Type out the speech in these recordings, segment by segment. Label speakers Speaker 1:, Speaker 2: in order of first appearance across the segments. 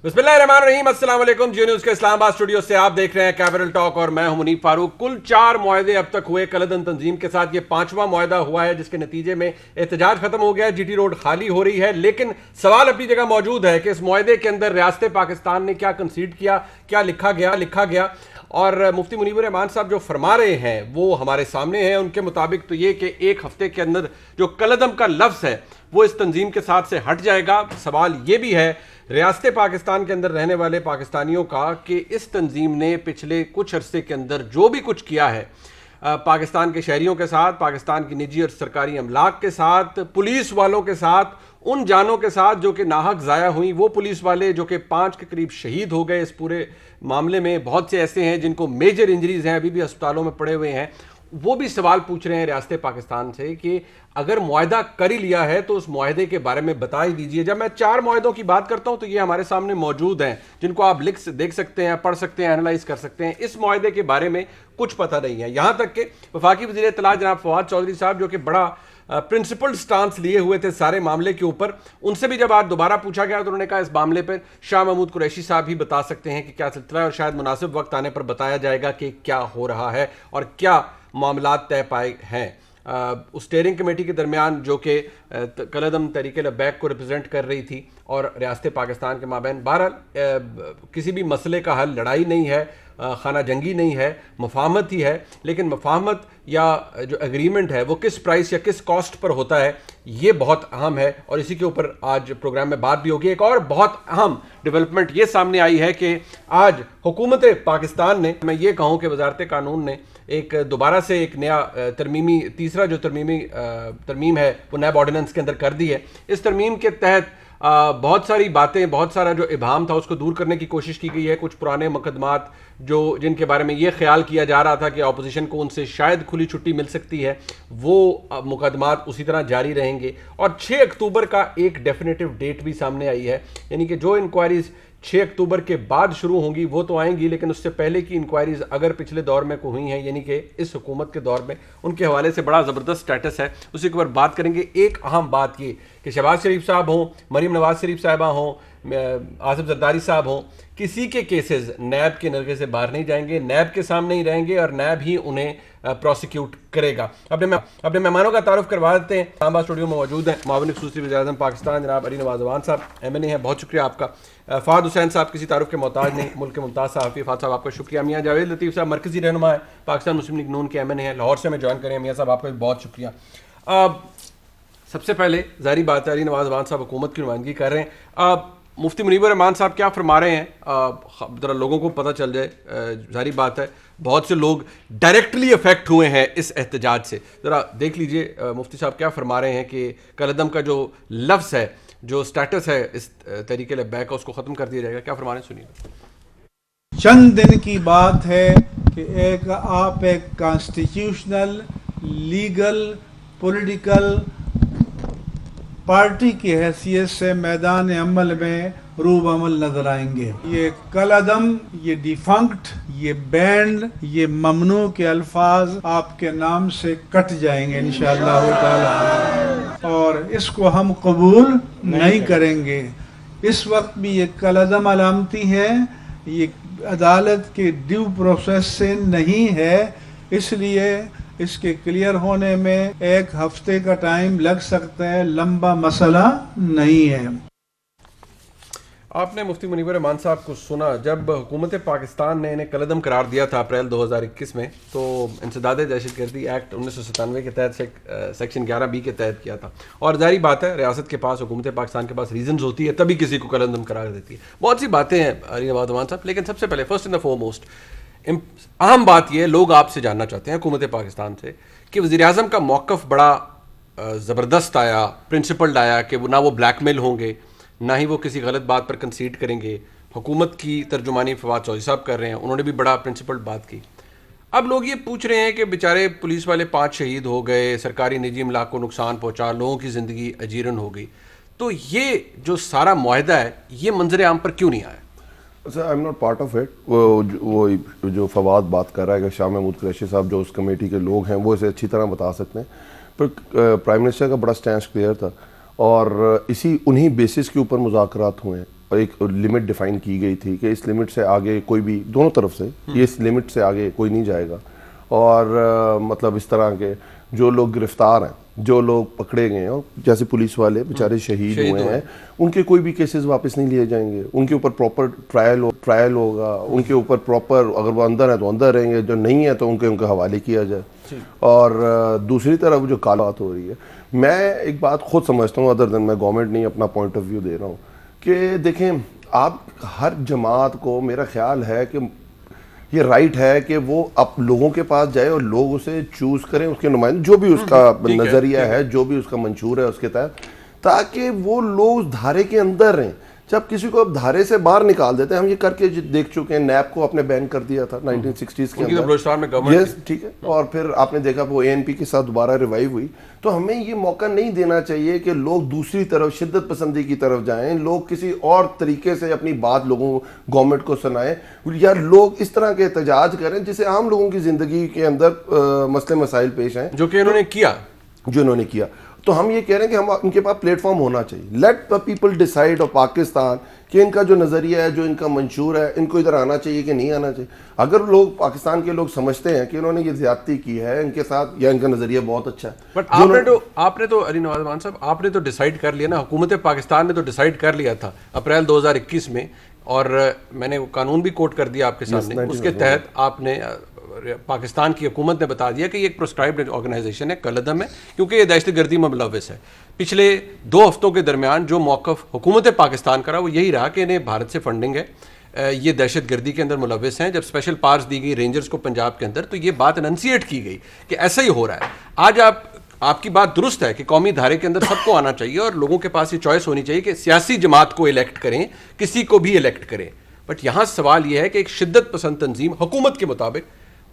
Speaker 1: बिस्मिल्लाहिर्रहमानिर्रहीम, अस्सलाम वालेकुम। जियो न्यूज़ के इस्लामाबाद स्टूडियो से आप देख रहे हैं कैपिटल टॉक और मैं हूं मुनीब फारूक। कुल 4 मुआहदे अब तक हुए कलदम तंजीम के साथ। ये 5वां मुआहदा हुआ है जिसके नतीजे में एहतजाज खत्म हो गया है, जीटी रोड खाली हो रही है। लेकिन सवाल अपनी जगह मौजूद है कि इस मुआहदे के अंदर रियासत पाकिस्तान ने क्या कंसीड किया, क्या लिखा गया। और मुफ्ती मुनीबुर रहमान साहब जो फरमा रहे हैं वो हमारे सामने है। उनके मुताबिक तो ये कि एक हफ्ते के अंदर जो कलदम का लफ्ज़ है वो इस तंजीम के साथ से हट जाएगा। सवाल ये भी है रियासत पाकिस्तान के अंदर रहने वाले पाकिस्तानियों का कि इस तंजीम ने पिछले कुछ अरसे के अंदर जो भी कुछ किया है पाकिस्तान के शहरियों के साथ, पाकिस्तान की निजी और सरकारी अमलाक के साथ, पुलिस वालों के साथ, उन जानों के साथ जो कि नाहक ज़ाया हुई, वो पुलिस वाले जो कि 5 के करीब शहीद हो गए इस पूरे मामले में। बहुत से ऐसे हैं जिनको मेजर इंजरीज हैं, अभी भी अस्पतालों में पड़े हुए हैं। वो भी सवाल पूछ रहे हैं रियासत पाकिस्तान से कि अगर मुआहदा कर ही लिया है तो उस मुआहदे के बारे में बता ही दीजिए। जब मैं 4 मुआहदों की बात करता हूं तो ये हमारे सामने मौजूद हैं जिनको आप देख सकते हैं, पढ़ सकते हैं, एनालाइज कर सकते हैं। इस मुआहदे के बारे में कुछ पता नहीं है। यहां तक कि वफाकी वज़ीर इत्तलात जनाब फवाद चौधरी साहब जो कि बड़ा प्रिंसिपल स्टांस लिए हुए थे सारे मामले के ऊपर, उनसे भी जब आज दोबारा पूछा गया तो उन्होंने कहा इस मामले पर शाह महमूद कुरैशी साहब ही बता सकते हैं कि क्या सिलसिला है और शायद मुनासिब वक्त आने पर बताया जाएगा कि क्या हो रहा है और क्या मामला तय पाए हैं। उस स्टीयरिंग कमेटी के दरमियान जो कि कलदम तहरीक लब्बैक को रिप्रेजेंट कर रही थी और रियासत पाकिस्तान के माबैन, बहरहाल किसी भी मसले का हल लड़ाई नहीं है, खाना जंगी नहीं है, मफाहमत ही है। लेकिन मफाहमत या जो एग्रीमेंट है वो किस प्राइस या किस कॉस्ट पर होता है ये बहुत अहम है और इसी के ऊपर आज प्रोग्राम में बात भी होगी। एक और बहुत अहम डेवलपमेंट ये सामने आई है कि आज हुकूमत पाकिस्तान ने, मैं ये कहूँ कि वजारत कानून ने एक दोबारा से एक नया तीसरा जो तरमीम है वो नैब ऑर्डिनेंस के अंदर कर दी है। इस तरमीम के तहत बहुत सारी बातें, बहुत सारा जो इबाहम था उसको दूर करने की कोशिश की गई है। कुछ पुराने मुकदमात जिनके बारे में ये ख्याल किया जा रहा था कि अपोजिशन को उनसे शायद खुली छुट्टी मिल सकती है, वो मुकदमात उसी तरह जारी रहेंगे। और 6 अक्टूबर का एक डेफिनेटिव डेट भी सामने आई है, यानी कि जो इंक्वायरीज 6 अक्टूबर के बाद शुरू होंगी वो तो आएंगी, लेकिन उससे पहले की इंक्वायरीज अगर पिछले दौर में हुई हैं, यानी कि इस हुकूमत के दौर में, उनके हवाले से बड़ा ज़बरदस्त स्टेटस है, उसी के ऊपर बात करेंगे। एक अहम बात ये कि शहबाज शरीफ साहब हों, मरीम नवाज शरीफ साहबा हों, आसिफ जरदारी साहब हों, किसी के केसेस नैब के नरगे से बाहर नहीं जाएंगे, नैब के सामने ही रहेंगे और नैब ही उन्हें प्रोसिक्यूट करेगा। अपने मेहमानों का तारुफ करवा देते हैं। इस्लामाबाद स्टूडियो में मौजूद हैं मुआविन खुसूसी वज़ीर-ए-आज़म पाकिस्तान जनाब अली नवाज अवान साहब, MNA हैं, बहुत शुक्रिया आपका। फ़ाद हुसैन साहब किसी तारुफ के मोहताज नहीं, मुल्क के मुमताज़ सहाफ़ी, फ़ाद साहब आपका शुक्रिया। मियाँ जावेद लतीफ़ साहब मरकज़ी रहनुमा है, पाकिस्तान मुस्लिम लीग नून के MNA हैं, लाहौर से हमें ज्वाइन करें। मियाँ साहब आपका भी बहुत शुक्रिया। सबसे पहले ज़ाहिर बात है अली नवाज अवान साहब हुकूमत की नुमाइंदगी कर रहे हैं। मुफ्ती मुनीबुर रहमान साहब क्या फरमा रहे हैं, ज़रा लोगों को पता चल जाए। जारी बात है बहुत से लोग डायरेक्टली अफेक्ट हुए हैं इस एहतजाज से। ज़रा देख लीजिए मुफ्ती साहब क्या फरमा रहे हैं कि कलदम का जो लफ्ज़ है, जो स्टेटस है इस तहरीक लब्बैक का, उसको ख़त्म कर दिया जाएगा। क्या फरमा रहे हैं, सुनिए।
Speaker 2: चंद दिन की बात है कि आप एक कॉन्स्टिट्यूशनल, लीगल, पॉलिटिकल पार्टी की हैसियत से मैदान अमल में रूब अमल नजर आएंगे। ये कलदम, ये डिफंक्ट, ये बैंड, ये ममनू के अल्फाज आपके नाम से कट जाएंगे इंशाअल्लाह ताला, और इसको हम कबूल नहीं करेंगे। इस वक्त भी ये कलदम अलामती है, ये अदालत के ड्यू प्रोसेस से नहीं है, इसलिए इसके क्लियर होने में 1 हफ्ते का टाइम लग सकता है, लंबा मसला नहीं है।
Speaker 1: आपने मुफ्ती मुनीबुर रहमान साहब को सुना। जब हुकूमत पाकिस्तान ने इन्हें कलदम करार दिया था अप्रैल 2021 में, तो इंसदाद दहशतगर्दी एक्ट 1997 के तहत सेक्शन 11B के तहत किया था। और जारी बात है रियासत के पास, हुकूमत पाकिस्तान के पास रीजंस होती है तभी किसी को कलदम करार देती है। बहुत सी बातें हैं अली नवाज अवान साहब, लेकिन सबसे पहले फर्स्ट एंड द फोरमोस्ट अहम बात यह, लोग आपसे जानना चाहते हैं हुकूमत पाकिस्तान से कि वज़ीर-ए-आज़म का मौक़िफ़ बड़ा ज़बरदस्त आया, प्रिंसिपल्ड आया कि वो ना वो ब्लैकमेल होंगे, ना ही वो किसी गलत बात पर कंसीड करेंगे। हुकूमत की तर्जुमानी फवाद चौधरी साहब कर रहे हैं, उन्होंने भी बड़ा प्रिंसिपल्ड बात की। अब लोग ये पूछ रहे हैं कि बेचारे पुलिस वाले 5 शहीद हो गए, सरकारी निजी इमलाक को नुकसान पहुँचा, लोगों की ज़िंदगी अजीरन हो गई, तो ये जो सारा मुआहदा है ये मंजर आम पर क्यों नहीं आया?
Speaker 3: आई am not part of it. वो जो फवाद बात कर रहा है कि शाह महमूद कुरैशी साहब जो उस कमेटी के लोग हैं वो इसे अच्छी तरह बता सकते हैं, पर प्राइम मिनिस्टर का बड़ा स्टैंड क्लियर था और इसी उन्हीं बेसिस के ऊपर मुज़ाकरात हुए हैं एक लिमिट डिफाइन की गई थी कि इस लिमिट से आगे कोई भी, दोनों तरफ से, ये इस लिमिट से आगे कोई नहीं जाएगा। और मतलब इस तरह के जो लोग गिरफ्तार हैं, जो लोग पकड़े गए हैं, जैसे पुलिस वाले बेचारे शहीद हुए हैं, उनके कोई भी केसेस वापस नहीं लिए जाएंगे। उनके ऊपर प्रॉपर ट्रायल होगा, उनके ऊपर प्रॉपर, अगर वो अंदर है तो अंदर रहेंगे, जो नहीं है तो उनके हवाले किया जाए। और दूसरी तरफ जो काला बात हो रही है, मैं एक बात खुद समझता हूँ, अदर देन मैं गवर्नमेंट नहीं अपना पॉइंट ऑफ व्यू दे रहा हूँ, कि देखें आप हर जमात को, मेरा ख्याल है कि ये राइट है कि वो अब लोगों के पास जाए और लोग उसे चूज करें, उसके नुमाइंदे, जो भी उसका नजरिया है, जो भी उसका मंशूर है उसके तहत, ताकि वो लोग उस धारे के अंदर रहें। जब किसी को अब धारे से बाहर निकाल देते हैं, हम ये करके देख चुके हैं, नैप को आपने बैन कर दिया था 1960s के अंदर, यस ठीक है, और फिर आपने देखा वो ANP के साथ दोबारा रिवाइव हुई। तो हमें ये मौका नहीं देना चाहिए कि लोग दूसरी तरफ, शिद्दत पसंदी की तरफ जाएं, लोग किसी और तरीके से अपनी बात लोगों गवर्नमेंट को सुनाएं, या लोग इस तरह के एहतजाज करें जिससे आम लोगों की जिंदगी के अंदर मसले मसाइल पेश आए,
Speaker 1: जो कि इन्होंने किया।
Speaker 3: तो हम ये कह रहे हैं कि हम उनके पास प्लेटफॉर्म होना चाहिए। Let the people decide of Pakistan कि इनका जो नज़रिया है, जो इनका मंशूर है, इनको इधर आना चाहिए कि नहीं आना चाहिए। अगर लोग, पाकिस्तान के लोग समझते हैं कि इन्होंने ये ज्यादती की है इनके साथ, या इनका नज़रिया बहुत अच्छा है,
Speaker 1: बट आपने तो अली नवाज मान साहब, आपने तो डिसाइड कर लिया ना, हुकूमत पाकिस्तान ने तो डिसाइड कर लिया था अप्रैल 2021 में, और मैंने वो कानून भी कोट कर दिया आपके सामने, उसके तहत आपने, पाकिस्तान की हुकूमत ने बता दिया कि ये एक प्रोस्क्राइब्ड ऑर्गेनाइजेशन है, कलअदम है, क्योंकि ये दहशतगर्दी में मुलव्वस है। पिछले 2 हफ्तों के दरमियान जो मौक़िफ़ हुकूमत पाकिस्तान का रहा वो यही रहा कि इन्हें भारत से फंडिंग है, ये दहशतगर्दी के अंदर मुलव्वस हैं। जब स्पेशल पावर्स दी गई रेंजर्स को पंजाब के अंदर, तो ये बात अनंसिएट की गई कि ऐसा ही हो रहा है। आज आपकी बात दुरुस्त है कि कौमी धारे के अंदर सबको आना चाहिए और लोगों के पास ये चॉइस होनी चाहिए कि सियासी जमात को इलेक्ट करें, किसी को भी इलेक्ट करें। बट यहाँ सवाल ये है कि एक शिद्दत पसंद तंजीम हुकूमत के मुताबिक,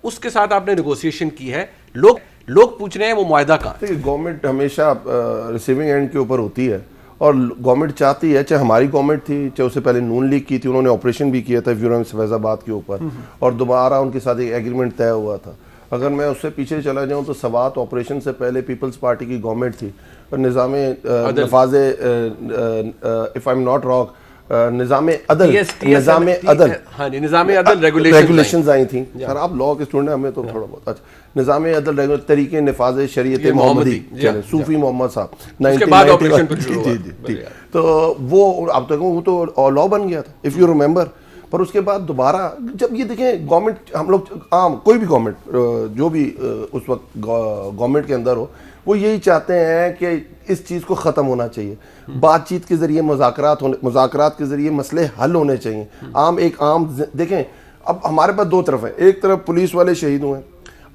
Speaker 1: उसके साथ आपने नेगोशिएशन की है, लोग पूछ रहे हैं वो मुआहदा कहाँ है।
Speaker 3: गवर्नमेंट हमेशा रिसीविंग एंड के ऊपर होती है, और गवर्नमेंट चाहती है, चाहे हमारी गवर्नमेंट थी, चाहे उससे पहले नून लीग की थी, उन्होंने ऑपरेशन भी किया था फैजाबाद के ऊपर, और दोबारा उनके साथ एक एग्रीमेंट तय हुआ था। अगर मैं उससे पीछे चला जाऊं तो सवात ऑपरेशन से पहले पीपल्स पार्टी की गवर्नमेंट थी, और निज़ामे नफाज़े, if I am not wrong, निज़ामे अदल रेगुलेशंस आई थी। सर आप लॉ के स्टूडेंट हैं, हमें तो थोड़ा बहुत अच्छा, निज़ामे अदल तरीके नफाज़ शरीयत मोहम्मदी, सूफी मोहम्मद साहब, 1990 तो वो अब तक वो तो लॉ बन गया था, इफ़ यू रिमेंबर। पर उसके बाद दोबारा जब ये देखें गवर्नमेंट, हम लोग आम कोई भी गवर्नमेंट जो भी उस वक्त गवर्नमेंट के अंदर हो, वो यही चाहते हैं कि इस चीज़ को ख़त्म होना चाहिए, बातचीत के ज़रिए, मुज़ाकरात के ज़रिए मसले हल होने चाहिए। आम देखें, अब हमारे पास 2 तरफ है, एक तरफ पुलिस वाले शहीद हुए,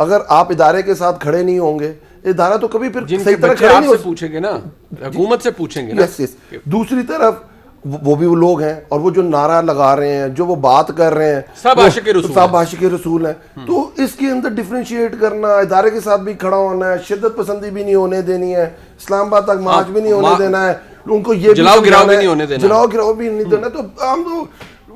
Speaker 3: अगर आप इदारे के साथ खड़े नहीं होंगे, इदारा तो कभी फिर सही तरह खड़े नहीं हो,
Speaker 1: पूछेंगे ना, हुकूमत से पूछेंगे ना।
Speaker 3: यस। दूसरी तरफ वो भी वो लोग हैं, और वो जो नारा लगा रहे हैं, जो वो बात कर रहे हैं, सब आशिक़े रसूल हैं। तो इसके अंदर डिफरेंशिएट करना, इदारे के साथ भी खड़ा होना है, शिद्दत पसंदी भी नहीं होने देनी है, इस्लामाबाद तक मार्च भी नहीं होने देना है, उनको ये
Speaker 1: जलाओ गिराओ भी नहीं होने देना,
Speaker 3: जलाओ गिराओ भी नहीं देना। तो हम तो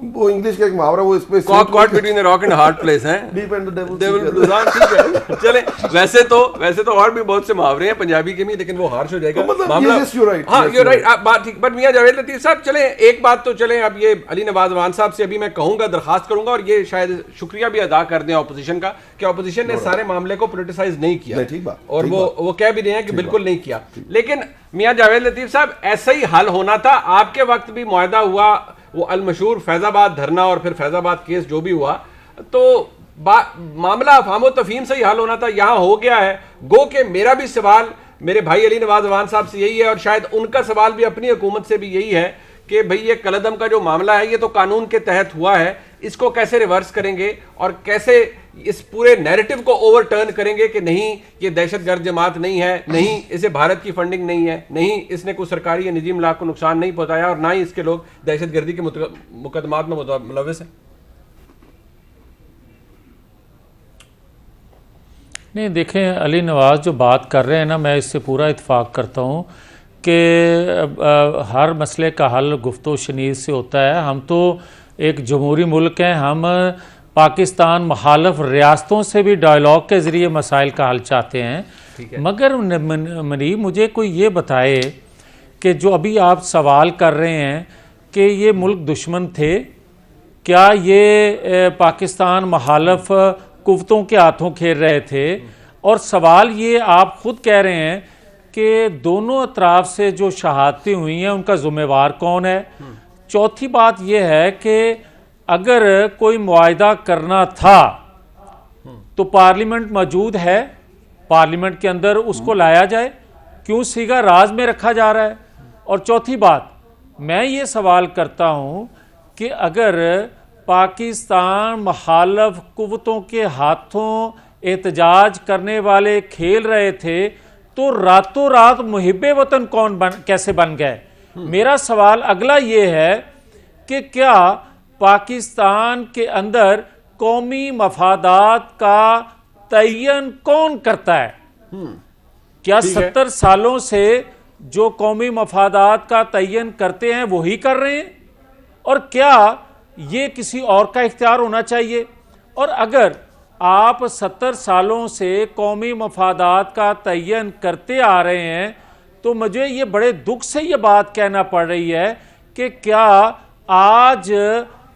Speaker 3: वो इंग्लिश का एक मुहावरा, वो इस पे
Speaker 1: caught between the rock and hard place है, डीप एंड द डेविल, ठीक है। चले, वैसे तो और भी बहुत से मुहावरे हैं पंजाबी के भी, लेकिन वो हार्श हो जाएगा मामला। हाँ, यू राइट, बात ठीक। बट मियां जावेद लतीफ साहब, चले एक बात तो चले, अब ये अली नवाज वान साहब से अभी मैं कहूंगा, दरखास्त करूंगा, और ये शायद शुक्रिया भी अदा कर दें ऑपोजिशन का, कि ऑपोजिशन ने सारे मामले को पोलिटिसाइज नहीं किया,
Speaker 3: ठीक बात,
Speaker 1: और वो कह भी रहे हैं कि बिल्कुल नहीं किया। लेकिन मियां जावेद लतीफ साहब, ऐसा ही हल होना था, आपके वक्त भी मुआहदा हुआ, वो अलमशहूर फैजाबाद धरना और फिर फैजाबाद केस जो भी हुआ, तो मामला अफहाम व तफहीम से ही हल होना था, यहाँ हो गया है। गो के मेरा भी सवाल मेरे भाई अली नवाज वान साहब से यही है, और शायद उनका सवाल भी अपनी हुकूमत से भी यही है कि भाई ये कलअदम का जो मामला है, ये तो कानून के तहत हुआ है, इसको कैसे रिवर्स करेंगे और कैसे इस पूरे नैरेटिव को ओवरटर्न करेंगे कि नहीं ये दहशतगर्द जमात नहीं है, नहीं इसे भारत की फंडिंग नहीं है, नहीं इसने कोई सरकारी या निजी इमलाक को नुकसान नहीं पहुंचाया, और ना ही इसके लोग दहशतगर्दी के मुकदमात में मुलव्वस हैं।
Speaker 4: नहीं, देखें, अली नवाज जो बात कर रहे हैं ना, मैं इससे पूरा इत्फाक करता हूँ कि हर मसले का हल गुफ्तो शनीद से होता है। हम तो एक जमहूरी मुल्क हैं, हम पाकिस्तान मुखालफ रियासतों से भी डायलॉग के ज़रिए मसाइल का हल चाहते हैं। मगर मनीब, मुझे कोई ये बताए कि जो अभी आप सवाल कर रहे हैं कि ये मुल्क दुश्मन थे? क्या ये पाकिस्तान मुखालिफ कुव्वतों के हाथों खेल रहे थे? और सवाल ये आप खुद कह रहे हैं कि दोनों अतराफ से जो शहादतें हुई हैं उनका ज़िम्मेवार कौन है? चौथी बात यह है कि अगर कोई मुआहदा करना था तो पार्लियामेंट मौजूद है, पार्लियामेंट के अंदर उसको लाया जाए, क्यों सीगा राज में रखा जा रहा है? और चौथी बात, मैं ये सवाल करता हूँ कि अगर पाकिस्तान मुखालिफ कुव्वतों के हाथों एहतजाज करने वाले खेल रहे थे तो रातों रात मुहिब्बे वतन कैसे बन गए? मेरा सवाल अगला ये है कि क्या पाकिस्तान के अंदर कौमी मफादात का तयन कौन करता है? क्या 70 सालों से जो कौमी मफादात का तयन करते हैं वही कर रहे हैं? और क्या ये किसी और का इख्तियार होना चाहिए? और अगर आप 70 सालों से कौमी मफादात का तयन करते आ रहे हैं तो मुझे ये बड़े दुख से ये बात कहना पड़ रही है कि क्या आज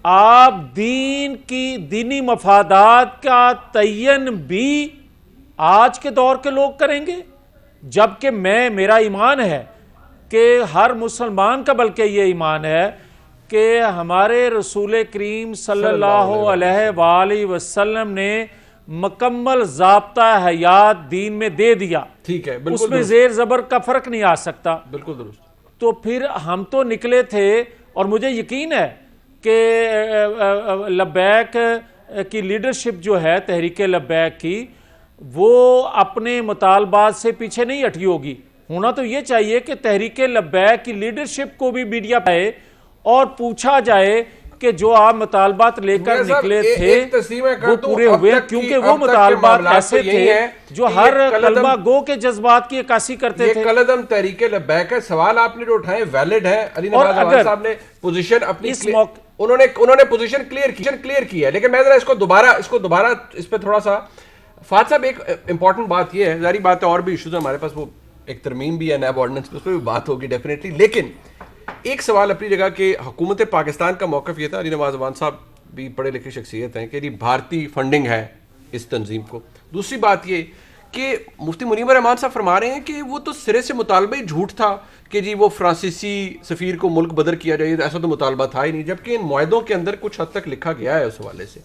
Speaker 4: आप दीनी मफादात का तयन भी आज के दौर के लोग करेंगे? जबकि मेरा ईमान है कि हर मुसलमान का बल्कि ये ईमान है कि हमारे रसूल करीम सल्लल्लाहु अलैहि वसल्लम ने मुकम्मल ज़ाब्ता हयात दीन में दे दिया।
Speaker 1: ठीक है, बिल्कुल
Speaker 4: उसमें जेर जबर का फर्क नहीं आ सकता।
Speaker 1: बिल्कुल दुरुस्त।
Speaker 4: तो फिर हम तो निकले थे और मुझे यकीन है कि लब्बैक की लीडरशिप जो है, तहरीक लब्बैक की, वो अपने मुतालबात से पीछे नहीं हटी होगी। होना तो ये चाहिए कि तहरीक लब्बैक की लीडरशिप को भी मीडिया पाए और पूछा जाए कि जो आप मुतालबात लेकर निकले थे वो पूरे हुए, क्योंकि वो मुतालबात ऐसे थे जो हर कलमा गो के जज्बात की अक्कासी करते थे।
Speaker 1: कलदम तहरीक लब्बैक है। सवाल आपने जो उठाए वैलिड है। अली नवाज अवान साहब ने पोजीशन अपनी उन्होंने पोजीशन क्लियर की है, लेकिन मैं जरा इसको दोबारा इस पे थोड़ा सा फात साहब, एक इंपॉर्टेंट बात यह है, जारी बात है और भी इशूज हमारे पास, वो एक तरमीम भी है नैब ऑर्डिनेंस पे, उस पर भी बात होगी डेफिनेटली, लेकिन एक सवाल अपनी जगह कि हुकूमत पाकिस्तान का मौक़िफ़ ये था, अली नवाज अवान साहब भी पढ़े लिखे शख्सियत हैं, कि जी भारतीय फंडिंग है इस तंजीम को। दूसरी बात ये कि मुफ्ती मुनीवर रहमान साहब फरमा रहे हैं कि वो तो सिरे से मुतालबा ही झूठ था कि जी वो फ्रांसीसी सफ़ीर को मुल्क बदर किया जाए, ऐसा तो मुतालबा था ही नहीं, जबकि इन मुआहदों के अंदर कुछ हद तक लिखा गया है उस हवाले से।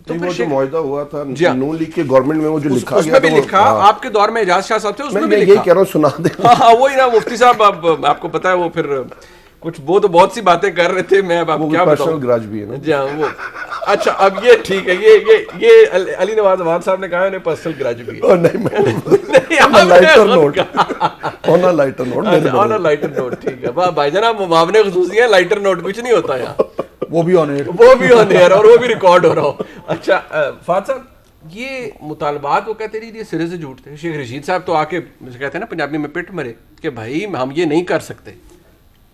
Speaker 3: तो वो जो मुआहदा हुआ था नून लीग के गवर्नमेंट में, वो जो लिखा गया
Speaker 1: उसमें भी लिखा, आपके दौर में एजाज शाह साहब थे, उसमें भी लिखा।
Speaker 3: यही कह रहा हूँ, सुना दे।
Speaker 1: हाँ, वही ना मुफ्ती साहब, अब आपको पता है वो फिर कुछ वो तो बहुत सी बातें कर रहे थे, मैं अब क्या बताऊं। पर्सनल ग्रज भी है ना जी। हाँ, वो अच्छा, अब ये ठीक है, ये अली नवाज अवान साहब ने कहा उन्हें पर्सनल ग्रज भी है। नहीं, मैं लाइटर नोट ठीक है भाईजान, आप मुआवने खुसूसी हैं, लाइटर नोट कुछ नहीं होता यहाँ,
Speaker 2: वो भी ऑन एयर
Speaker 1: और वो भी रिकॉर्ड हो रहा हो। अच्छा फात साहब, ये मुतालबात वो कहते नहीं, ये सिरे से झूठ थे। शेख रशीद साहब तो आके कहते हैं ना पंजाबी में पिट मरे कि भाई हम ये नहीं कर सकते।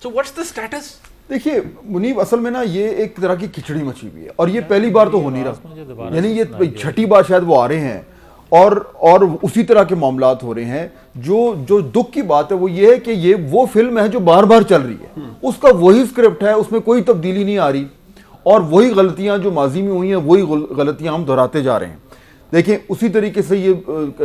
Speaker 1: So what's the status?
Speaker 5: देखिए मुनीब, असल में ना ये एक तरह की खिचड़ी मची हुई है और ये पहली बार तो हो नहीं रहा, यानी ये छठी बार शायद वो आ रहे हैं और उसी तरह के मामलात हो रहे हैं। जो दुख की बात है वो ये है कि ये वो फिल्म है जो बार बार चल रही है, उसका वही स्क्रिप्ट है, उसमें कोई तब्दीली नहीं आ रही और वही गलतियां जो माजी में हुई हैं वही गलतियां हम दोहराते जा रहे हैं। देखिए उसी तरीके से ये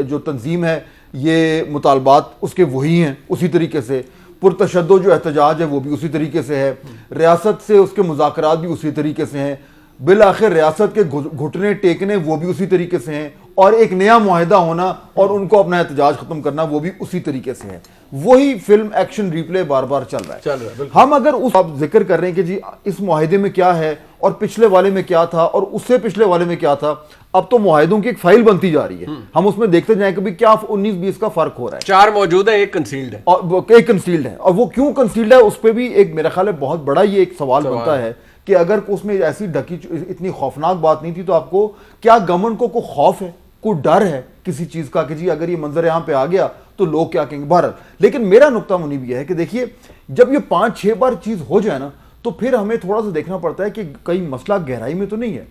Speaker 5: जो तंजीम है, ये मुतालबात उसके वही हैं, उसी तरीके से पुरतशद्दो जो एहतजाज है वो भी उसी तरीके से है, रियासत से उसके मुज़ाकरात भी उसी तरीके से हैं, बिल आखिर रियासत के घुटने टेकने वो भी उसी तरीके से हैं, और एक नया मुआहदा होना और उनको अपना एहतजाज खत्म करना वो भी उसी तरीके से है। वही फिल्म एक्शन रिप्ले बार बार चल रहा है। हम अगर उस आप जिक्र कर रहे हैं कि जी इस मुआहदे में क्या है और पिछले वाले में क्या था और उससे पिछले वाले में क्या था, अब तो मुआहदों की एक फाइल बनती जा रही है, हम उसमें देखते जाएं कि भी क्या 19-20 का फर्क हो रहा है।
Speaker 1: 4 मौजूद है, एक कंसील्ड है,
Speaker 5: और एक कंसील्ड है, और वो क्यों कंसील्ड है उस पर भी एक मेरा ख्याल है बहुत बड़ा ये एक सवाल बनता है कि अगर उसमें ऐसी ढकी इतनी खौफनाक बात नहीं थी तो आपको क्या गवर्नमेंट को खौफ है, कोई डर है किसी चीज का कि जी अगर ये मंजर यहां पे आ गया तो लोग क्या कहेंगे। भारत, लेकिन मेरा नुक्ता मुनीब यह है कि देखिए जब ये 5-6 बार चीज हो जाए ना तो फिर हमें थोड़ा सा देखना पड़ता है कि कई मसला गहराई में तो नहीं है।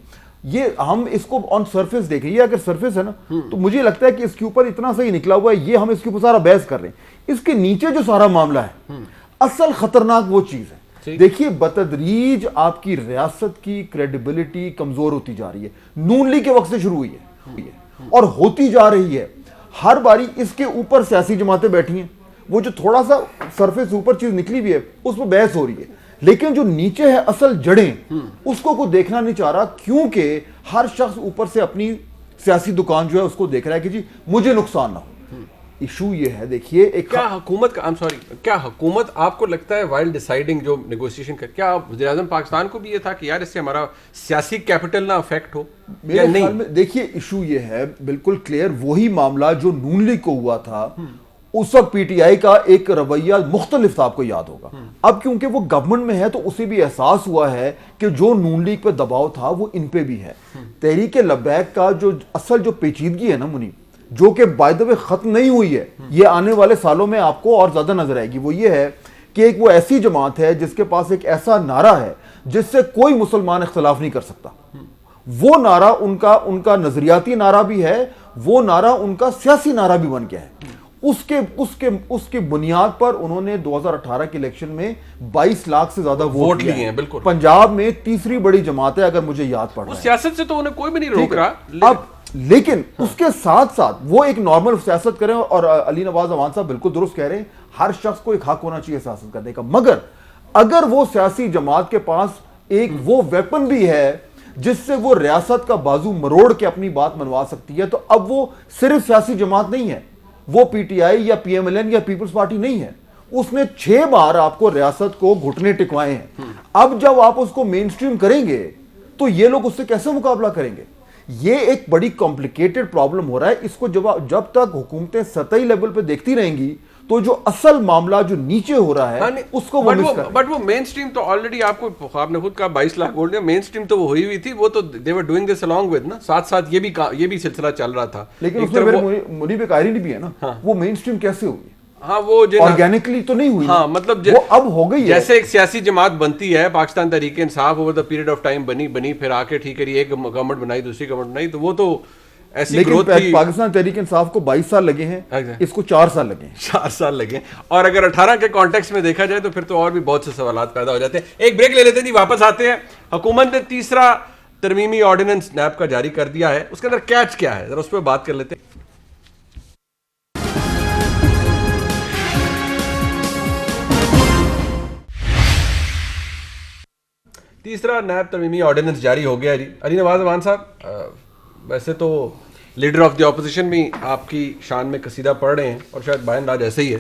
Speaker 5: ये हम इसको ऑन सरफेस देखें, ये अगर सरफेस है ना तो मुझे लगता है कि इसके ऊपर इतना सही निकला हुआ है, ये हम इसके ऊपर सारा बहस कर रहे हैं। इसके नीचे जो सारा मामला है, असल खतरनाक वो चीज है देखिए बतदरीज आपकी रियासत की क्रेडिबिलिटी कमजोर होती जा रही है। नून लीग के वक्त से शुरू हुई है और होती जा रही है। हर बारी इसके ऊपर सियासी जमातें बैठी हैं, वो जो थोड़ा सा सरफेस ऊपर चीज निकली हुई है उस पर बहस हो रही है, लेकिन जो नीचे है असल जड़ें उसको कोई देखना नहीं चाह रहा, क्योंकि हर शख्स ऊपर से अपनी सियासी दुकान जो है उसको देख रहा है कि जी मुझे नुकसान ना हो। इशू ये है, देखिए एक
Speaker 1: क्या हुकूमत का क्या हुकूमत आपको लगता है वाइल डिसाइडिंग जो नेगोशिएशन कर, क्या वज़ीर-ए-आज़म पाकिस्तान को भी ये था कि यार इससे हमारा सियासी कैपिटल ना अफेक्ट हो या
Speaker 5: मेरे ख्याल
Speaker 1: नहीं?
Speaker 5: में देखिए इशू ये है बिल्कुल क्लियर, वही मामला जो नून लीग को हुआ था उस वक्त पीटीआई का एक रवैया मुख्तलिफ था, आपको याद होगा। अब क्योंकि वो गवर्नमेंट में है तो उसे भी एहसास हुआ है कि जो नून लीग पे दबाव था वो इन पे भी है। तहरीक लब्बैक का जो असल जो पेचीदगी है ना मुनीब, जो कि बाय द वे खत्म नहीं हुई है, ये आने वाले सालों में आपको और ज्यादा नजर आएगी, वो ये है कि एक वो ऐसी जमात है जिसके पास एक ऐसा नारा है जिससे कोई मुसलमान इख्तलाफ नहीं कर सकता। वो नारा उनका नजरियाती नारा भी है, वो नारा उनका सियासी नारा भी बन गया है। उसके बुनियाद पर उन्होंने 2018 के इलेक्शन में 22 लाख से ज्यादा वोट लिए हैं।
Speaker 1: बिल्कुल
Speaker 5: पंजाब में तीसरी बड़ी जमात है अगर मुझे याद पड़ रहा है।
Speaker 1: सियासत से तो उन्हें कोई भी नहीं रोक रहा,
Speaker 5: अब लेकिन उसके साथ साथ वो एक नॉर्मल सियासत करें, और अली नवाज अवान साहब बिल्कुल दुरुस्त कह रहे हैं, हर शख्स को एक हक होना चाहिए सियासत करने का, मगर अगर वो सियासी जमात के पास एक वो वेपन भी है जिससे वो रियासत का बाजू मरोड़ के अपनी बात मनवा सकती है, तो अब वो सिर्फ सियासी जमात नहीं है, वो पीटीआई या पीएमएलएन या पीपल्स पार्टी नहीं है। उसने 6 बार आपको रियासत को घुटने टिकवाए हैं। अब जब आप उसको मेन स्ट्रीम करेंगे तो ये लोग उससे कैसे मुकाबला करेंगे? ये एक बड़ी कॉम्प्लिकेटेड प्रॉब्लम हो रहा है। इसको जब तक हुकूमतें सतही लेवल पे देखती रहेंगी तो जो असल मामला जो नीचे हो रहा है उसको
Speaker 1: बट वो मेन स्ट्रीम तो ऑलरेडी आपने खुद कहा 22 लाख बोल दिया, मेन स्ट्रीम तो वो हुई थी, वो तो they were doing this along with ना, साथ साथ ये भी सिलसिला चल रहा था।
Speaker 5: लेकिन उसमें मुनीब एक आयरनी भी है ना, हाँ। वो मेन स्ट्रीम कैसे होगी?
Speaker 1: हाँ, वो
Speaker 5: ऑर्गेनिकली तो नहीं हुई।
Speaker 1: हाँ, मतलब
Speaker 5: वो अब हो गई है।
Speaker 1: जैसे एक सियासी जमात बनती है, Pakistan Tehreek Insaf over the period of time बनी फिर आके ठीक है एक गवर्नमेंट बनाई, दूसरी गवर्नमेंट बनाई, तो वो तो ऐसी ग्रोथ थी।
Speaker 5: पाकिस्तान तहरीक इंसाफ को 22 साल लगे हैं, इसको 4 साल लगे हैं।
Speaker 1: 4 साल लगे, और अगर 18 के कॉन्टेक्स्ट में देखा जाए तो फिर तो और भी बहुत से सवालात पैदा हो जाते हैं। एक ब्रेक ले लेते हैं जी, वापस आते हैं। हुकूमत ने तीसरा तरमीमी ऑर्डिनेंस नैब का जारी कर दिया है, उसके अंदर कैच क्या है जरा उस पर बात कर लेते हैं। तीसरा नैब तरमीमी ऑर्डिनेंस जारी हो गया जी। अली नवाज अवान साहब, वैसे तो लीडर ऑफ द ऑपोजिशन भी आपकी शान में कसीदा पढ़ रहे हैं और शायद बायन राज ऐसे ही है,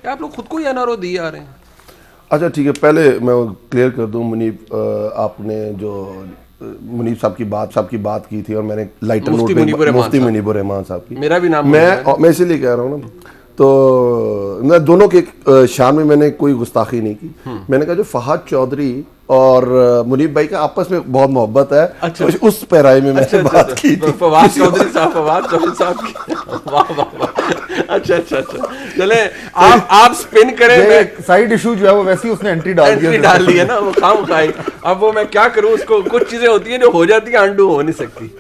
Speaker 1: क्या आप लोग खुद को ही एनआरओ दिए आ रहे हैं?
Speaker 3: अच्छा ठीक है, पहले मैं क्लियर कर दूं मुनीब, आपने जो मुनीब साहब की बात की थी और मैंने लाइटर नोट में मुफ्ती मुनीबुर रहमान साहब की, मेरा भी नाम मैं इसीलिए कह रहा हूँ ना, तो मैं दोनों के शान में मैंने कोई गुस्ताखी नहीं की। मैंने कहा जो फहाद चौधरी और मुनीब भाई का आपस में बहुत मोहब्बत है,
Speaker 1: अच्छा।
Speaker 3: उस पैराई में मैंने बात की थी।
Speaker 1: फवाद चौधरी साहब की वाह वाह वाह, अच्छा चले आप स्पिन करें,
Speaker 5: साइड इशू जो है वो वैसे ही उसने एंट्री डाल
Speaker 1: दिया ना, वो काम खाई। अब वो मैं क्या करूं, उसको कुछ चीजें होती हैं जो हो जाती है, अंडू हो नहीं सकती।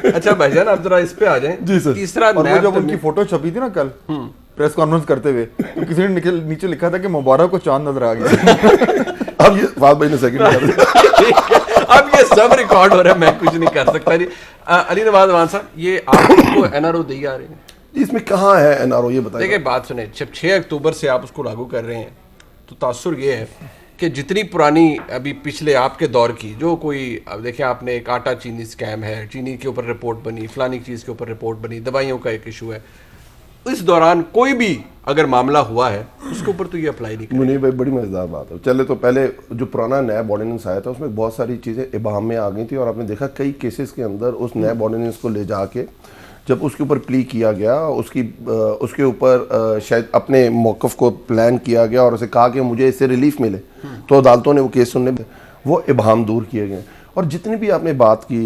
Speaker 1: अच्छा भाईजान, आप जरा इस पे आ जाएं जी सर। तीसरा,
Speaker 5: और वो जब उनकी फोटो छपी थी ना कल प्रेस कॉन्फ्रेंस करते हुए, तो किसी ने नीचे लिखा था कि मुबारक को चांद नजर आ गया।
Speaker 3: अब ये फाद भाई ने सेकंड
Speaker 1: अब ये सब रिकॉर्ड हो रहा है, मैं कुछ नहीं कर सकता जी। अली नवाज अवान साहब, ये आपको एनआरओ दी आ रही है,
Speaker 3: इसमें कहाँ है एनआरओ, ये बताइए।
Speaker 1: देखिए बात सुने, जब 6 अक्टूबर से आप उसको लागू कर रहे हैं तो तासुर ये है कि जितनी पुरानी अभी पिछले आपके दौर की जो कोई, अब देखें आपने एक आटा चीनी स्कैम है, चीनी के ऊपर रिपोर्ट बनी, फलानी चीज़ के ऊपर रिपोर्ट बनी, दवाइयों का एक इशू है, इस दौरान कोई भी अगर मामला हुआ है उसके ऊपर तो ये अप्लाई नहीं करेगा।
Speaker 3: मुनीब भाई बड़ी मजेदार बात है। चले तो पहले जो पुराना नैब ऑर्डिनेंस आया था उसमें बहुत सारी चीज़ें इबाम में आ गई थी, और आपने देखा कई केसेस के अंदर उस नैब ऑर्डिनेंस को ले जाके जब उसके ऊपर प्ली किया गया, उसके ऊपर शायद अपने मौक़िफ़ को प्लान किया गया और उसे कहा कि मुझे इससे रिलीफ मिले, तो अदालतों ने वो केस सुनने, वो इबाम दूर किए गए। और जितनी भी आपने बात की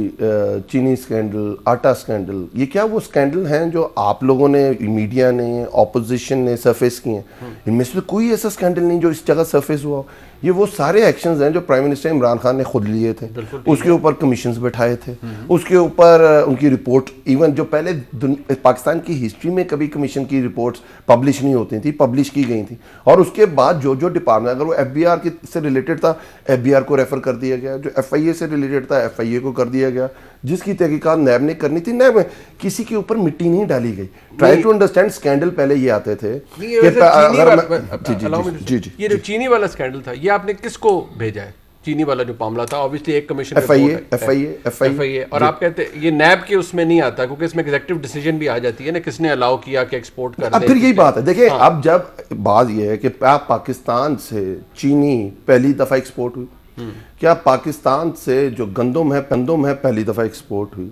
Speaker 3: चीनी स्कैंडल, आटा स्कैंडल, ये क्या वो स्कैंडल हैं जो आप लोगों ने, मीडिया ने, ऑपोजिशन ने सरफेस किए हैं? इनमें से कोई ऐसा स्कैंडल नहीं जो इस जगह सरफेस हुआ। ये वो सारे एक्शंस हैं जो प्राइम मिनिस्टर इमरान खान ने खुद लिए थे। उसके ऊपर कमीशंस बैठाए थे, उसके ऊपर उनकी रिपोर्ट, इवन जो पहले पाकिस्तान की हिस्ट्री में कभी कमीशन की रिपोर्ट्स पब्लिश नहीं होती थी, पब्लिश की गई थी। और उसके बाद जो जो डिपार्टमेंट, अगर वो FBI से रिलेटेड था, FBI को रेफर कर दिया गया, जो FIA से रिलेटेड था FIA को कर दिया गया, जिसकी तहकीकात नैब ने करनी थी, नैब में किसी के ऊपर मिट्टी नहीं डाली गई। ट्राई टू अंडरस्टैंड स्कैंडल पहले ये आते थे
Speaker 1: ये जो चीनी वाला स्कैंडल था, ये आपने किसको भेजा है? चीनी वाला जो मामला था, ऑब्वियसली एक कमीशन FIA, और आप कहते हैं ये नैब के उसमें नहीं आता क्योंकि इसमें एग्जीक्यूटिव डिसीजन भी आ जाती है ना, किसने अलाउ किया कि एक्सपोर्ट कर
Speaker 3: दे। फिर यही बात है, देखिए अब जब बात ये है कि पाकिस्तान से चीनी पहली दफा एक्सपोर्ट हुई, क्या पाकिस्तान से जो गंदम है पहली दफा एक्सपोर्ट हुई?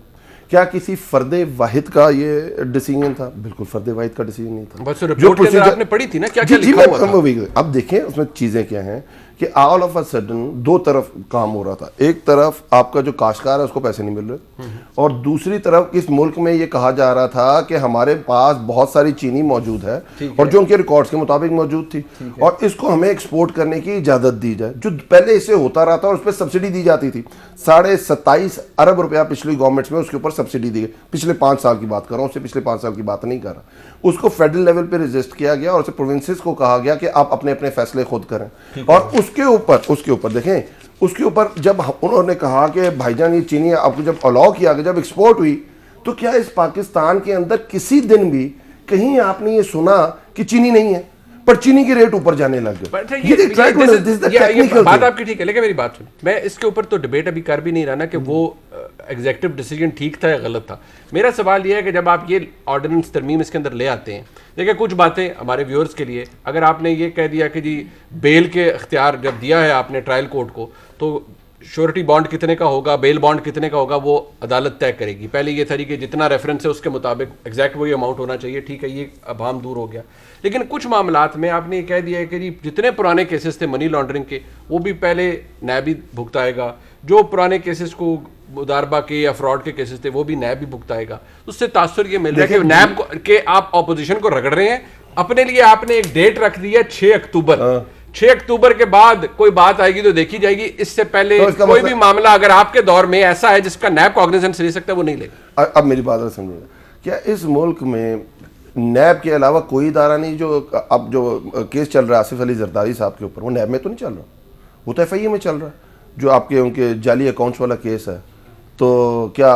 Speaker 3: क्या किसी फर्दे वाहिद का ये डिसीजन था? बिल्कुल फर्दे वाहिद का डिसीजन नहीं था।
Speaker 1: बस रिपोर्ट के अंदर आपने पढ़ी थी ना, क्या क्या लिखा हुआ था?
Speaker 3: अब देखें उसमें चीजें क्या हैं कि ऑल ऑफ अ सडन दो तरफ काम हो रहा था। एक तरफ आपका जो काश्तकार है उसको पैसे नहीं मिल रहे, और दूसरी तरफ इस मुल्क में ये कहा जा रहा था कि हमारे पास बहुत सारी चीनी मौजूद है और जो उनके रिकॉर्ड्स के मुताबिक मौजूद थी, और इसको हमें एक्सपोर्ट करने की इजाजत दी जाए। जो पहले इसे होता रहा था और उस पर सब्सिडी दी जाती थी, 27.5 अरब रुपया पिछली गवर्नमेंट्स में उसके ऊपर सब्सिडी दी गई। पिछले 5 साल की बात कर रहा हूँ, उससे पिछले 5 साल की बात नहीं कर रहा। उसको फेडरल लेवल पे रजिस्ट किया गया और उसे प्रोविंसेस को कहा गया कि आप अपने अपने फैसले खुद करें। और उसके ऊपर देखें, उसके ऊपर जब उन्होंने कहा कि भाईजान ये चीनी आपको जब अलाउ किया गया, जब एक्सपोर्ट हुई, तो क्या इस पाकिस्तान के अंदर किसी दिन भी कहीं आपने ये सुना कि चीनी नहीं है, पर चीनी के रेट ऊपर जाने लग गए?
Speaker 1: बात आपकी ठीक है, लेकिन मेरी बात सुन, मैं इसके ऊपर तो डिबेट अभी कर भी नहीं रहा ना कि वो एग्जीक्यूटिव डिसीजन ठीक था या गलत था। मेरा सवाल यह है कि जब आप ये ऑर्डिनेंस तरमीम इसके अंदर ले आते हैं, देखिए कुछ बातें हमारे व्यूअर्स के लिए, अगर आपने ये कह दिया कि जी बेल के इख्तियार जब दिया है आपने ट्रायल कोर्ट को, तो श्योरिटी बॉन्ड कितने का होगा, बेल बॉन्ड कितने का होगा, वो अदालत तय करेगी। पहले ये था कि जितना रेफरेंस है उसके मुताबिक एग्जैक्ट वही अमाउंट होना चाहिए, ठीक है, ये अभाम दूर हो गया। लेकिन कुछ मामलात में आपने ये कह दिया है कि जी जितने पुराने केसेस थे मनी लॉन्ड्रिंग के, वो भी पहले नैब ही भुगताएगा, जो पुराने केसेस को मुदारबा के या फ्रॉड के केसेस थे वो भी नैब ही भुगताएगा। उससे तासुर ये मिल रहा है कि नैब के आप ऑपोजिशन को रगड़ रहे हैं। अपने लिए आपने एक डेट रख दी है 6 अक्टूबर। 6 अक्टूबर के बाद कोई बात आएगी तो देखी जाएगी, इससे पहले तो कोई भी मामला अगर आपके दौर में ऐसा है जिसका नैब कॉग्निजेंस ले सकता है वो नहीं लेगा।
Speaker 3: अब मेरी बात समझिएगा, क्या इस मुल्क में नैब के अलावा कोई इदारा नहीं जो अब जो केस चल रहा है आसिफ अली जरदारी साहब के ऊपर, वो नैब में तो नहीं चल रहा, वो तो FIA में चल रहा है, जो आपके उनके जाली अकाउंट्स वाला केस है। तो क्या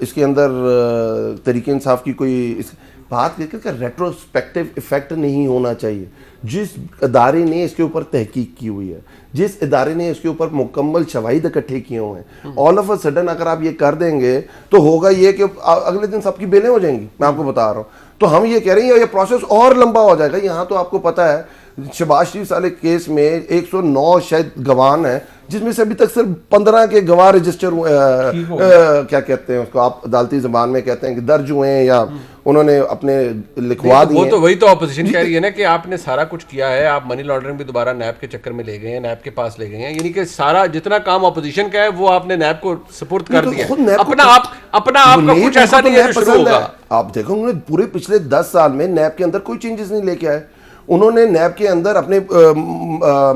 Speaker 3: इसके अंदर तरीके इंसाफ की कोई बात करके रेट्रोस्पेक्टिव इफेक्ट नहीं होना चाहिए? जिस इदारे ने इसके ऊपर तहकीक की हुई है, जिस इदारे ने इसके ऊपर मुकम्मल शवाहिद इकट्ठे किए हुए हैं, ऑल ऑफ अ सडन अगर आप ये कर देंगे तो होगा ये कि अगले दिन सबकी बेलें हो जाएंगी। मैं आपको बता रहा हूँ, तो हम ये कह रहे हैं ये प्रोसेस और लंबा हो जाएगा। यहाँ तो आपको पता है शहबाज शरीफ वाले केस में 109 शायद गवाह हैं, जिसमें से अभी तक सिर्फ 15 के गवाह रजिस्टर हुए, क्या कहते हैं उसको आप अदालती जबान में कहते हैं कि दर्ज हुए हैं या उन्होंने अपने लिखवा दिए।
Speaker 1: वो तो वही तो ऑपोजिशन कह रही है ना कि आपने सारा कुछ किया है, आप मनी लॉन्ड्रिंग भी दोबारा नैब के चक्कर में ले गए हैं, नैब के पास ले गए हैं, यानी कि सारा जितना काम ऑपोजिशन का है वो आपने नैब को सपोर्ट कर दिया। अपना आप का कुछ ऐसा नहीं है जो शुरू होगा।
Speaker 3: आप देखो उन्होंने पूरे पिछले 10 साल में नैब के अंदर कोई चेंजेस नहीं लेके आए। उन्होंने नैब के अंदर अपने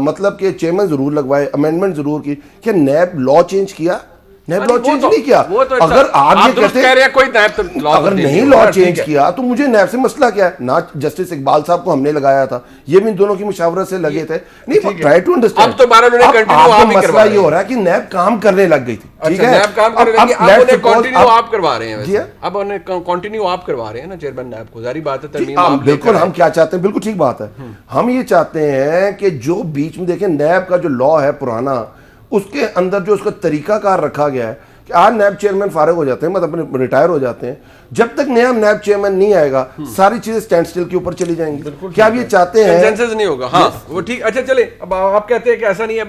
Speaker 3: मतलब के चेयरमैन जरूर लगवाए, अमेंडमेंट जरूर की। क्या नैब लॉ चेंज किया? नैब लॉ चेंज नहीं किया। अगर आप ये कहते हैं अगर नहीं लॉ चेंज किया तो मुझे नैब से मसला क्या है? ना जस्टिस इकबाल साहब को हमने लगाया था, ये भी दोनों की मुशावरत से लगे थे। नहीं, ट्राई टू अंडरस्टैंड।
Speaker 1: अब तो
Speaker 3: मसला ये हो रहा है कि नैब काम करने लग गई थी, ठीक है,
Speaker 1: नैब काम करने लगी, अब उन्हें कंटिन्यू आप करवा रहे हैं, अब उन्हें कंटिन्यू आप करवा रहे हैं ना चेयरमैन नैब को। जारी बात है,
Speaker 3: बिल्कुल हम क्या चाहते हैं, बिल्कुल ठीक बात है। हम ये चाहते हैं कि जो बीच में देखें नैब का जो लॉ है पुराना, उसके अंदर जो उसका तरीकाकार रखा गया है कि आज नैब चेयरमैन फारिग हो जाते हैं, मतलब रिटायर हो जाते हैं, जब तक नया नैब चेयरमैन नहीं आएगा सारी चीजें स्टैंड स्टिल के ऊपर चली जाएंगी। क्या आप ये चाहते हैं?
Speaker 1: कंसेंसस नहीं होगा। हाँ वो ठीक। अच्छा चले, अब आप कहते हैं कि ऐसा नहीं है,